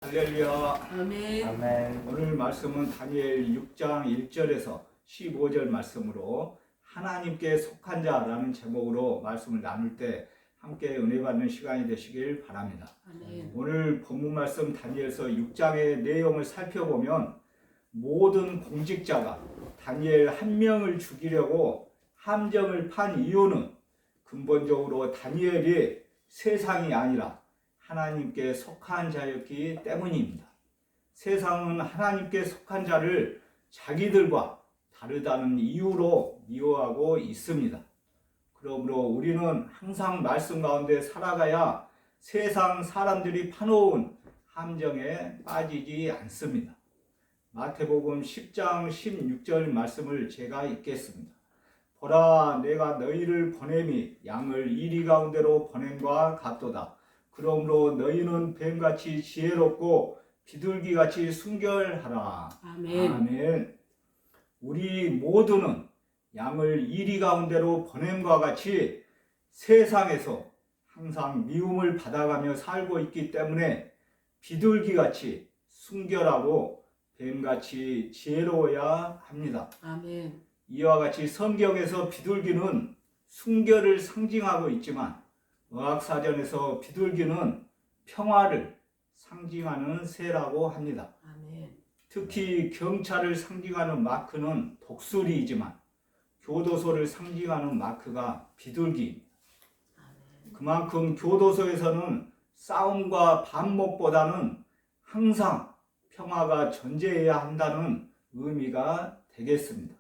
할렐루야. 아멘. 아멘. 오늘 말씀은 다니엘 6장 1절에서 15절 말씀으로 하나님께 속한 자라는 제목으로 말씀을 나눌 때 함께 은혜 받는 시간이 되시길 바랍니다. 아멘. 오늘 본문 말씀 다니엘서 6장의 내용을 살펴보면 모든 공직자가 다니엘 한 명을 죽이려고 함정을 판 이유는 근본적으로 다니엘이 세상이 아니라 하나님께 속한 자였기 때문입니다. 세상은 하나님께 속한 자를 자기들과 다르다는 이유로 미워하고 있습니다. 그러므로 우리는 항상 말씀 가운데 살아가야 세상 사람들이 파놓은 함정에 빠지지 않습니다. 마태복음 10장 16절 말씀을 제가 읽겠습니다. 보라, 내가 너희를 보냄이 양을 이리 가운데로 보냄과 같도다. 그러므로 너희는 뱀같이 지혜롭고 비둘기같이 순결하라. 아멘. 아멘. 우리 모두는 양을 이리 가운데로 보냄과 같이 세상에서 항상 미움을 받아가며 살고 있기 때문에 비둘기같이 순결하고 뱀같이 지혜로워야 합니다. 아멘. 이와 같이 성경에서 비둘기는 순결을 상징하고 있지만 의학사전에서 비둘기는 평화를 상징하는 새라고 합니다. 아멘. 특히 경찰을 상징하는 마크는 독수리이지만 교도소를 상징하는 마크가 비둘기입니다. 그만큼 교도소에서는 싸움과 반목보다는 항상 평화가 전제해야 한다는 의미가 되겠습니다.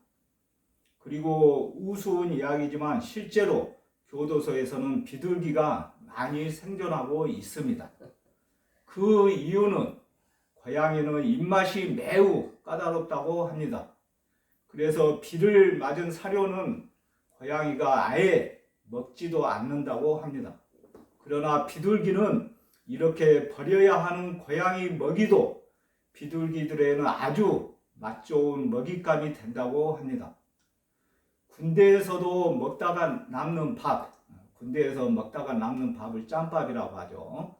그리고 우스운 이야기지만 실제로 교도소에서는 비둘기가 많이 생존하고 있습니다. 그 이유는 고양이는 입맛이 매우 까다롭다고 합니다. 그래서 비를 맞은 사료는 고양이가 아예 먹지도 않는다고 합니다. 그러나 비둘기는 이렇게 버려야 하는 고양이 먹이도 비둘기들에는 아주 맛 좋은 먹잇감이 된다고 합니다. 군대에서도 먹다가 남는 밥, 군대에서 먹다가 남는 밥을 짬밥이라고 하죠.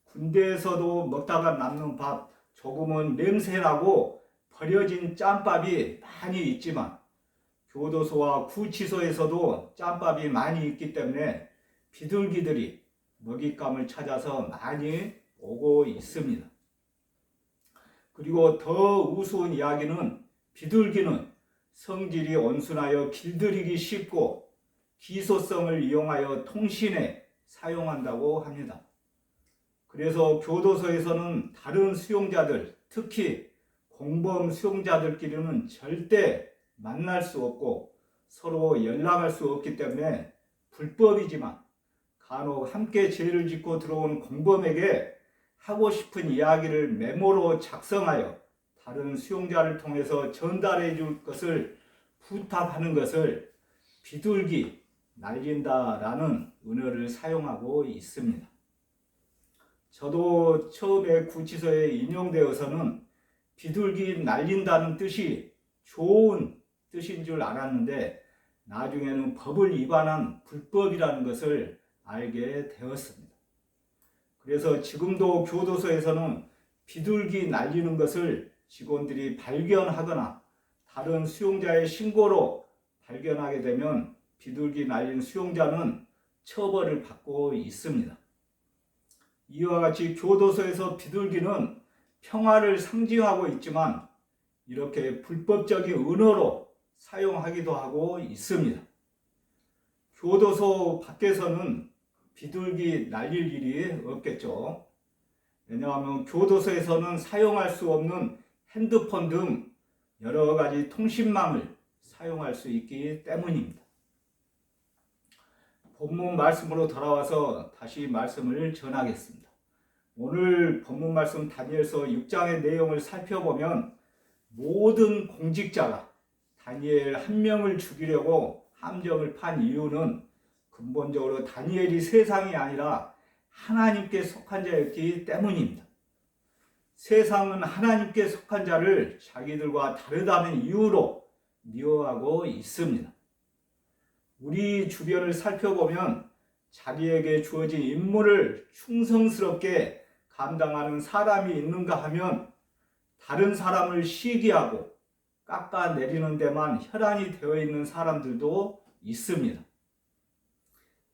군대에서도 먹다가 남는 밥, 조금은 냄새나고 버려진 짬밥이 많이 있지만 교도소와 구치소에서도 짬밥이 많이 있기 때문에 비둘기들이 먹잇감을 찾아서 많이 오고 있습니다. 그리고 더 우스운 이야기는 비둘기는 성질이 온순하여 길들이기 쉽고 기소성을 이용하여 통신에 사용한다고 합니다. 그래서 교도소에서는 다른 수용자들, 특히 공범 수용자들끼리는 절대 만날 수 없고 서로 연락할 수 없기 때문에 불법이지만 간혹 함께 죄를 짓고 들어온 공범에게 하고 싶은 이야기를 메모로 작성하여 다른 수용자를 통해서 전달해 줄 것을 부탁하는 것을 비둘기 날린다라는 은어를 사용하고 있습니다. 저도 처음에 구치소에 인용되어서는 비둘기 날린다는 뜻이 좋은 뜻인 줄 알았는데 나중에는 법을 위반한 불법이라는 것을 알게 되었습니다. 그래서 지금도 교도소에서는 비둘기 날리는 것을 직원들이 발견하거나 다른 수용자의 신고로 발견하게 되면 비둘기 날린 수용자는 처벌을 받고 있습니다. 이와 같이 교도소에서 비둘기는 평화를 상징하고 있지만 이렇게 불법적인 은어로 사용하기도 하고 있습니다. 교도소 밖에서는 비둘기 날릴 일이 없겠죠. 왜냐하면 교도소에서는 사용할 수 없는 핸드폰 등 여러 가지 통신망을 사용할 수 있기 때문입니다. 본문 말씀으로 돌아와서 다시 말씀을 전하겠습니다. 오늘 본문 말씀 다니엘서 6장의 내용을 살펴보면 모든 공직자가 다니엘 한 명을 죽이려고 함정을 판 이유는 근본적으로 다니엘이 세상이 아니라 하나님께 속한 자였기 때문입니다. 세상은 하나님께 속한 자를 자기들과 다르다는 이유로 미워하고 있습니다. 우리 주변을 살펴보면 자기에게 주어진 임무를 충성스럽게 감당하는 사람이 있는가 하면 다른 사람을 시기하고 깎아내리는 데만 혈안이 되어 있는 사람들도 있습니다.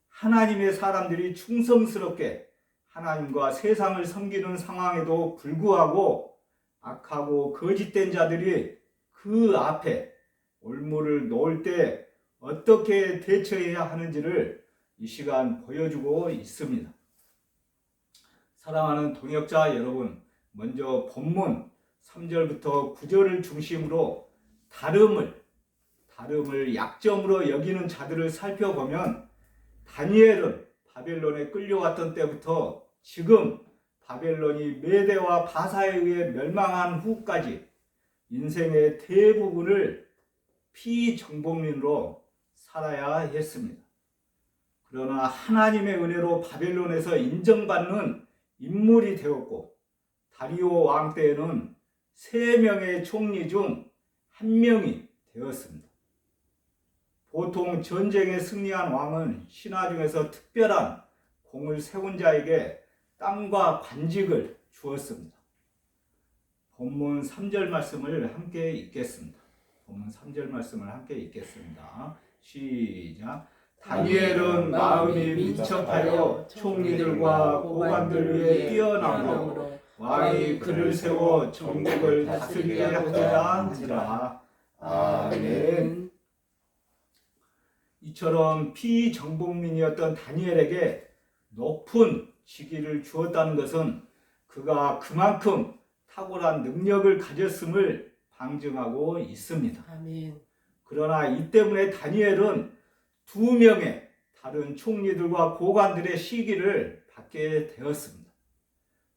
하나님의 사람들이 충성스럽게 하나님과 세상을 섬기는 상황에도 불구하고 악하고 거짓된 자들이 그 앞에 올무를 놓을 때 어떻게 대처해야 하는지를 이 시간 보여주고 있습니다. 사랑하는 동역자 여러분, 먼저 본문 3절부터 9절을 중심으로 다름을 약점으로 여기는 자들을 살펴보면 다니엘은 바벨론에 끌려왔던 때부터 지금 바벨론이 메대와 바사에 의해 멸망한 후까지 인생의 대부분을 피정복민으로 살아야 했습니다. 그러나 하나님의 은혜로 바벨론에서 인정받는 인물이 되었고 다리오 왕 때에는 3명의 총리 중 1명이 되었습니다. 보통 전쟁에 승리한 왕은 신하 중에서 특별한 공을 세운 자에게 땅과 관직을 주었습니다. 본문 3절 말씀을 함께 읽겠습니다. 본문 3절 말씀을 함께 읽겠습니다. 시작. 다니엘은 마음이 민첩하여 총리들과 고관들 위에 뛰어나므로 왕이 그를 세워 전국을 다스리게 하고자 하니라. 아멘. 이처럼 피정복민이었던 다니엘에게 높은 직위를 주었다는 것은 그가 그만큼 탁월한 능력을 가졌음을 방증하고 있습니다. 아멘. 그러나 이 때문에 다니엘은 2명의 다른 총리들과 고관들의 시기를 받게 되었습니다.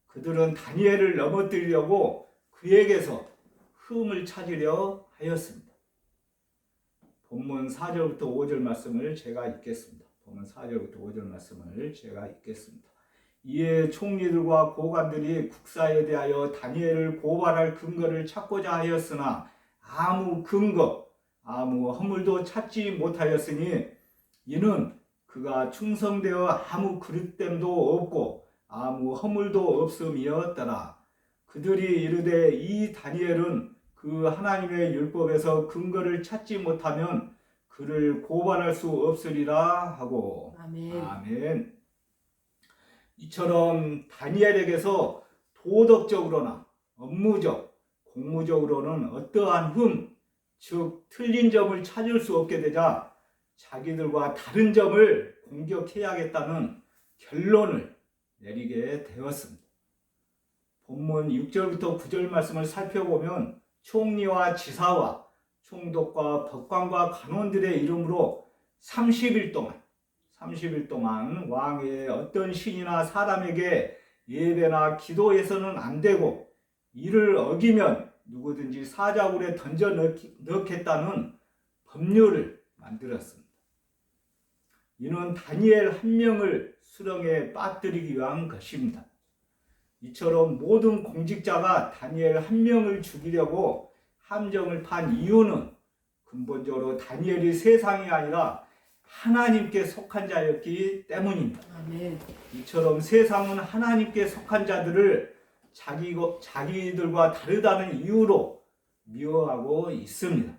그들은 다니엘을 넘어뜨리려고 그에게서 흠을 찾으려 하였습니다. 본문 4절부터 5절 말씀을 제가 읽겠습니다. 본문 4절부터 5절 말씀을 제가 읽겠습니다. 이에 총리들과 고관들이 국사에 대하여 다니엘을 고발할 근거를 찾고자 하였으나 아무 근거, 아무 허물도 찾지 못하였으니 이는 그가 충성되어 아무 그릇됨도 없고 아무 허물도 없음이었더라. 그들이 이르되 이 다니엘은 그 하나님의 율법에서 근거를 찾지 못하면 그를 고발할 수 없으리라 하고. 아멘. 아멘. 이처럼 다니엘에게서 도덕적으로나 업무적, 공무적으로는 어떠한 흠, 즉 틀린 점을 찾을 수 없게 되자 자기들과 다른 점을 공격해야겠다는 결론을 내리게 되었습니다. 본문 6절부터 9절 말씀을 살펴보면 총리와 지사와 총독과 법관과 간원들의 이름으로 30일 동안 왕의 어떤 신이나 사람에게 예배나 기도해서는 안 되고 이를 어기면 누구든지 사자굴에 던져 넣겠다는 법률을 만들었습니다. 이는 다니엘 한 명을 수렁에 빠뜨리기 위한 것입니다. 이처럼 모든 공직자가 다니엘 한 명을 죽이려고 함정을 판 이유는 근본적으로 다니엘이 세상이 아니라 하나님께 속한 자였기 때문입니다. 아멘. 이처럼 세상은 하나님께 속한 자들을 자기들과 다르다는 이유로 미워하고 있습니다.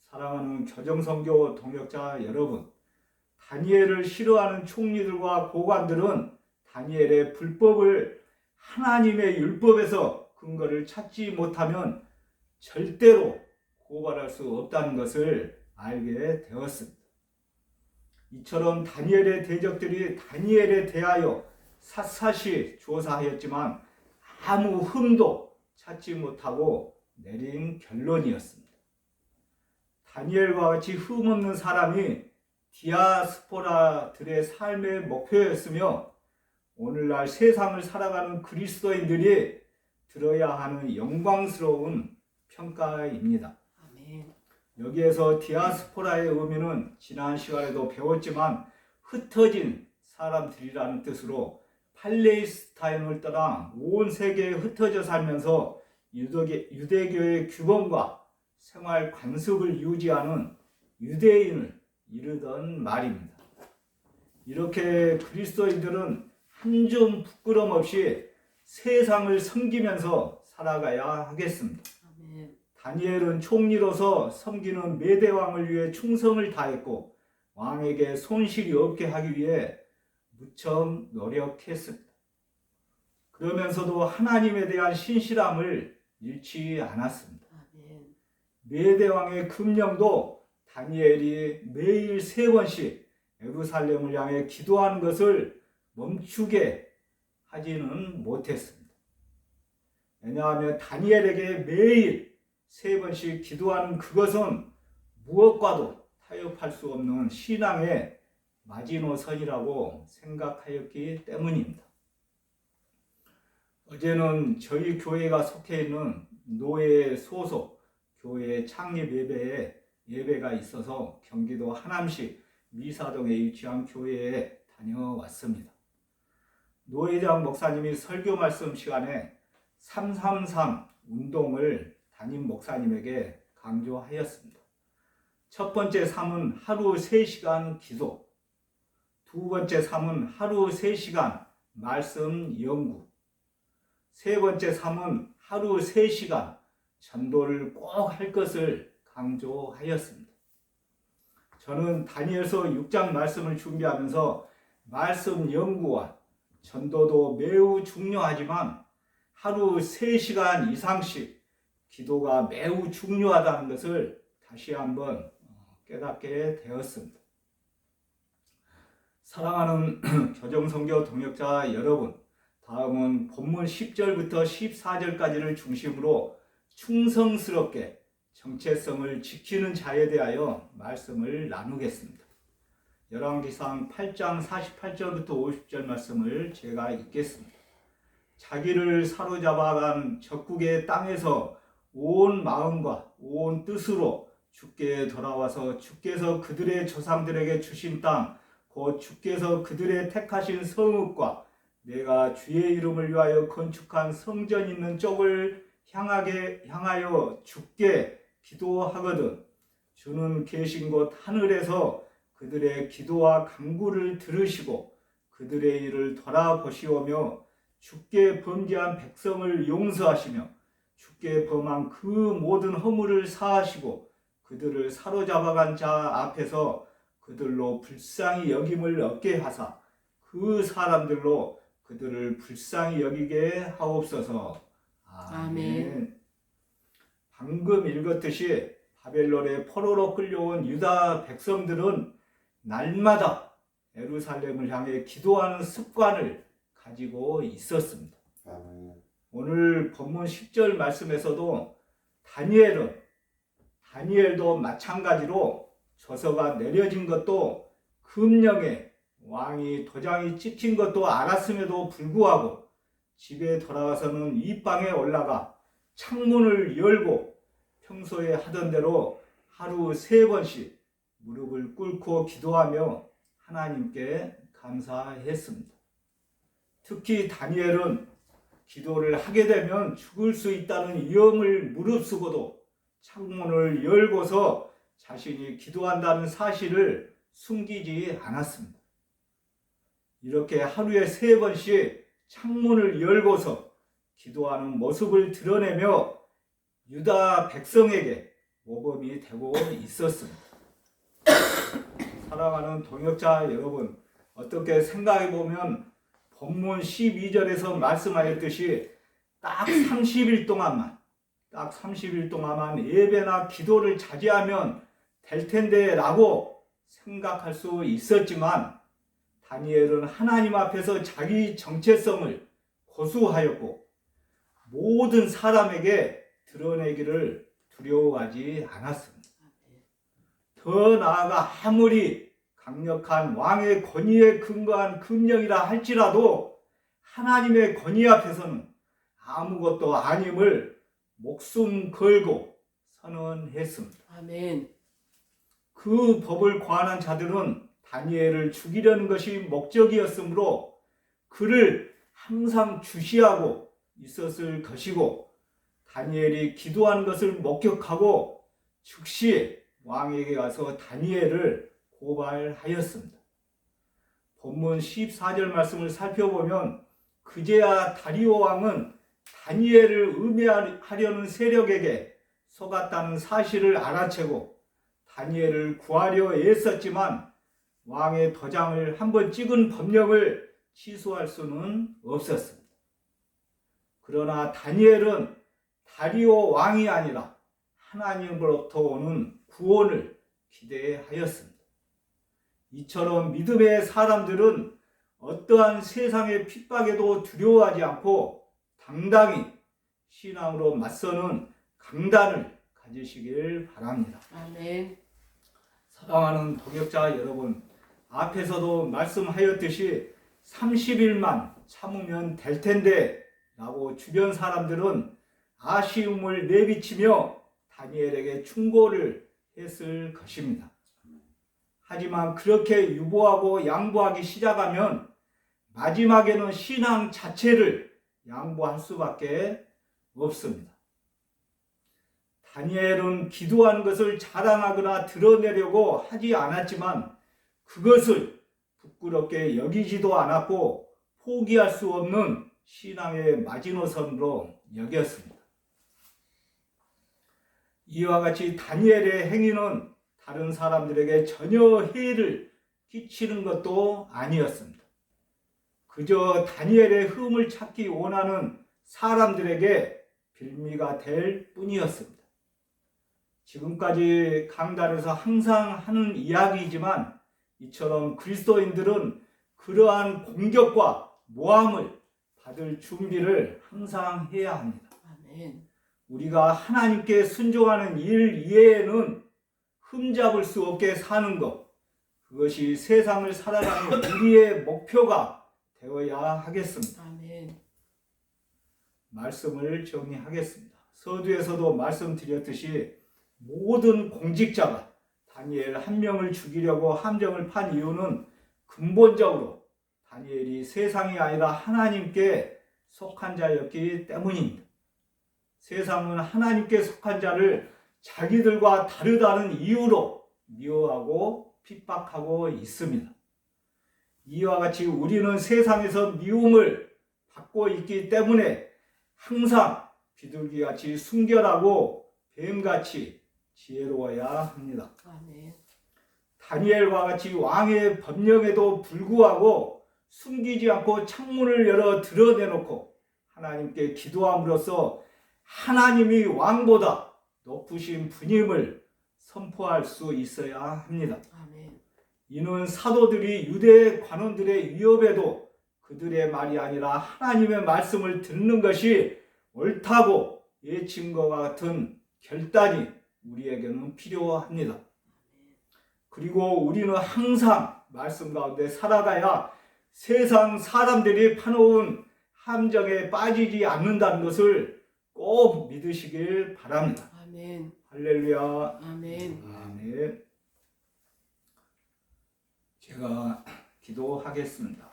사랑하는 교정선교 동역자 여러분, 다니엘을 싫어하는 총리들과 고관들은 다니엘의 불법을 하나님의 율법에서 근거를 찾지 못하면 절대로 고발할 수 없다는 것을 알게 되었습니다. 이처럼 다니엘의 대적들이 다니엘에 대하여 샅샅이 조사하였지만 아무 흠도 찾지 못하고 내린 결론이었습니다. 다니엘과 같이 흠없는 사람이 디아스포라들의 삶의 목표였으며 오늘날 세상을 살아가는 그리스도인들이 들어야 하는 영광스러운 평가입니다. 아멘. 여기에서 디아스포라의 의미는 지난 시간에도 배웠지만 흩어진 사람들이라는 뜻으로 팔레스타인을 떠나 온 세계에 흩어져 살면서 유대교의 규범과 생활 관습을 유지하는 유대인을 이르던 말입니다. 이렇게 그리스도인들은 한 점 부끄럼 없이 세상을 섬기면서 살아가야 하겠습니다. 아멘. 다니엘은 총리로서 섬기는 메대왕을 위해 충성을 다했고 왕에게 손실이 없게 하기 위해 무척 노력했습니다. 그러면서도 하나님에 대한 신실함을 잃지 않았습니다. 아멘. 메대왕의 금령도 다니엘이 매일 3번씩 예루살렘을 향해 기도하는 것을 멈추게 하지는 못했습니다. 왜냐하면 다니엘에게 매일 3번씩 기도하는 그것은 무엇과도 타협할 수 없는 신앙의 마지노선이라고 생각하였기 때문입니다. 어제는 저희 교회가 속해 있는 노예 소속 교회 창립 예배가 있어서 경기도 하남시 미사동에 위치한 교회에 다녀왔습니다. 노회장 목사님이 설교 말씀 시간에 333 운동을 담임 목사님에게 강조하였습니다. 첫 번째 3은 하루 3시간 기도, 두 번째 3은 하루 3시간 말씀 연구, 세 번째 3은 하루 3시간 전도를 꼭 할 것을 강조하였습니다. 저는 다니엘서 6장 말씀을 준비하면서 말씀 연구와 전도도 매우 중요하지만 하루 3시간 이상씩 기도가 매우 중요하다는 것을 다시 한번 깨닫게 되었습니다. 사랑하는 교정선교 동역자 여러분, 다음은 본문 10절부터 14절까지를 중심으로 충성스럽게 정체성을 지키는 자에 대하여 말씀을 나누겠습니다. 열왕기상 8장 48절부터 50절 말씀을 제가 읽겠습니다. 자기를 사로잡아간 적국의 땅에서 온 마음과 온 뜻으로 주께 돌아와서 주께서 그들의 조상들에게 주신 땅, 곧 주께서 그들의 택하신 성읍과 내가 주의 이름을 위하여 건축한 성전 있는 쪽을 향하여 주께 기도하거든 주는 계신 곳 하늘에서 그들의 기도와 간구를 들으시고 그들의 일을 돌아보시오며 주께 범죄한 백성을 용서하시며 주께 범한 그 모든 허물을 사하시고 그들을 사로잡아간 자 앞에서 그들로 불쌍히 여김을 얻게 하사 그 사람들로 그들을 불쌍히 여기게 하옵소서. 아멘. 방금 읽었듯이 바벨론의 포로로 끌려온 유다 백성들은 날마다 예루살렘을 향해 기도하는 습관을 가지고 있었습니다. 아멘. 오늘 본문 10절 말씀에서도 다니엘도 마찬가지로 저서가 내려진 것도 금령에 왕이 도장이 찍힌 것도 알았음에도 불구하고 집에 돌아와서는 이 방에 올라가 창문을 열고 평소에 하던 대로 하루 3번씩 무릎을 꿇고 기도하며 하나님께 감사했습니다. 특히 다니엘은 기도를 하게 되면 죽을 수 있다는 위험을 무릅쓰고도 창문을 열고서 자신이 기도한다는 사실을 숨기지 않았습니다. 이렇게 하루에 3번씩 창문을 열고서 기도하는 모습을 드러내며 유다 백성에게 모범이 되고 있었습니다. 사랑하는 동역자 여러분, 어떻게 생각해 보면 본문 12절에서 말씀하였듯이 딱 30일 동안만 예배나 기도를 자제하면 될 텐데 라고 생각할 수 있었지만 다니엘은 하나님 앞에서 자기 정체성을 고수하였고 모든 사람에게 드러내기를 두려워하지 않았습니다. 더 나아가 아무리 강력한 왕의 권위에 근거한 금령이라 할지라도 하나님의 권위 앞에서는 아무것도 아님을 목숨 걸고 선언했습니다. 아멘. 그 법을 고안한 자들은 다니엘을 죽이려는 것이 목적이었으므로 그를 항상 주시하고 있었을 것이고 다니엘이 기도하는 것을 목격하고 즉시 왕에게 가서 다니엘을 고발하였습니다. 본문 14절 말씀을 살펴보면 그제야 다리오 왕은 다니엘을 음해하려는 세력에게 속았다는 사실을 알아채고 다니엘을 구하려 애썼지만 왕의 도장을 한번 찍은 법령을 취소할 수는 없었습니다. 그러나 다니엘은 다리오 왕이 아니라 하나님으로부터 오는 구원을 기대하였습니다. 이처럼 믿음의 사람들은 어떠한 세상의 핍박에도 두려워하지 않고 당당히 신앙으로 맞서는 강단을 가지시길 바랍니다. 아멘. 사랑하는 동역자 여러분, 앞에서도 말씀하였듯이 30일만 참으면 될 텐데 라고 주변 사람들은 아쉬움을 내비치며 다니엘에게 충고를 했을 것입니다. 하지만 그렇게 유보하고 양보하기 시작하면 마지막에는 신앙 자체를 양보할 수밖에 없습니다. 다니엘은 기도하는 것을 자랑하거나 드러내려고 하지 않았지만 그것을 부끄럽게 여기지도 않았고 포기할 수 없는 신앙의 마지노선으로 여겼습니다. 이와 같이 다니엘의 행위는 다른 사람들에게 전혀 해를 끼치는 것도 아니었습니다. 그저 다니엘의 흠을 찾기 원하는 사람들에게 빌미가 될 뿐이었습니다. 지금까지 강단에서 항상 하는 이야기이지만 이처럼 그리스도인들은 그러한 공격과 모함을 받을 준비를 항상 해야 합니다. 아멘. 우리가 하나님께 순종하는 일 이외에는 흠잡을 수 없게 사는 것, 그것이 세상을 살아가는 우리의 목표가 되어야 하겠습니다. 아멘. 말씀을 정리하겠습니다. 서두에서도 말씀드렸듯이 모든 공직자가 다니엘 한 명을 죽이려고 함정을 판 이유는 근본적으로 다니엘이 세상이 아니라 하나님께 속한 자였기 때문입니다. 세상은 하나님께 속한 자를 자기들과 다르다는 이유로 미워하고 핍박하고 있습니다. 이와 같이 우리는 세상에서 미움을 받고 있기 때문에 항상 비둘기같이 순결하고 뱀같이 지혜로워야 합니다. 아멘. 다니엘과 같이 왕의 법령에도 불구하고 숨기지 않고 창문을 열어 드러내놓고 하나님께 기도함으로써 하나님이 왕보다 높으신 분임을 선포할 수 있어야 합니다. 아멘. 이는 사도들이 유대 관원들의 위협에도 그들의 말이 아니라 하나님의 말씀을 듣는 것이 옳다고 외친 것과 같은 결단이 우리에게는 필요합니다. 그리고 우리는 항상 말씀 가운데 살아가야 세상 사람들이 파놓은 함정에 빠지지 않는다는 것을 꼭 믿으시길 바랍니다. 아멘. 할렐루야. 아멘. 아멘. 제가 기도하겠습니다.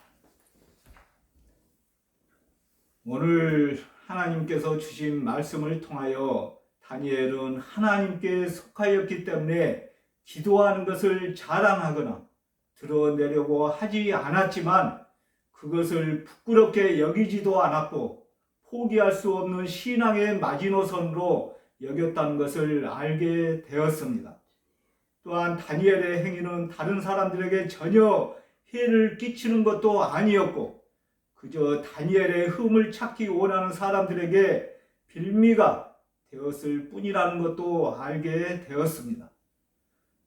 오늘 하나님께서 주신 말씀을 통하여 다니엘은 하나님께 속하였기 때문에 기도하는 것을 자랑하거나 드러내려고 하지 않았지만 그것을 부끄럽게 여기지도 않았고 포기할 수 없는 신앙의 마지노선으로 여겼다는 것을 알게 되었습니다. 또한 다니엘의 행위는 다른 사람들에게 전혀 해를 끼치는 것도 아니었고 그저 다니엘의 흠을 찾기 원하는 사람들에게 빌미가 되었을 뿐이라는 것도 알게 되었습니다.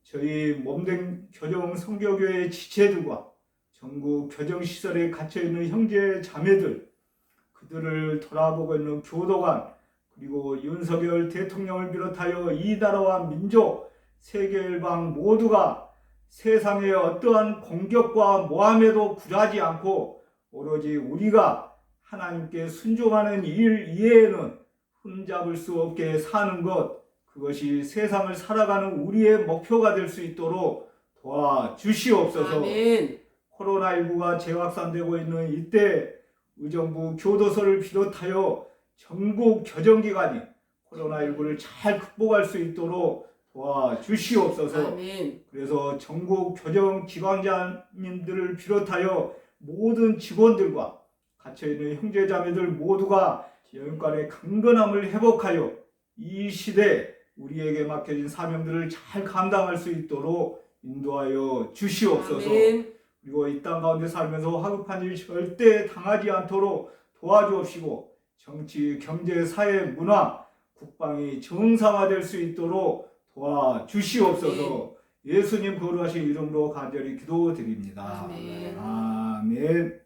저희 몸된 교정 선교교회 지체들과 전국 교정시설에 갇혀있는 형제 자매들, 그들을 돌아보고 있는 교도관, 그리고 윤석열 대통령을 비롯하여 이 나라와 민족, 세계일방 모두가 세상의 어떠한 공격과 모함에도 굴하지 않고 오로지 우리가 하나님께 순종하는 일 이외에는 흠잡을 수 없게 사는 것, 그것이 세상을 살아가는 우리의 목표가 될 수 있도록 도와주시옵소서. 아멘. 코로나19가 재확산되고 있는 이때 의정부 교도소를 비롯하여 전국 교정기관이 코로나19를 잘 극복할 수 있도록 도와주시옵소서. 아멘. 그래서 전국 교정 기관장님들을 비롯하여 모든 직원들과 갇혀있는 형제자매들 모두가 영육간의 강건함을 회복하여 이 시대 우리에게 맡겨진 사명들을 잘 감당할 수 있도록 인도하여 주시옵소서. 아멘. 그리고 이 땅 가운데 살면서 화급한 일 절대 당하지 않도록 도와주옵시고 정치, 경제, 사회, 문화, 국방이 정상화될 수 있도록 도와주시옵소서. 예수님 거룩하신 이름으로 간절히 기도드립니다. 아멘. 아멘.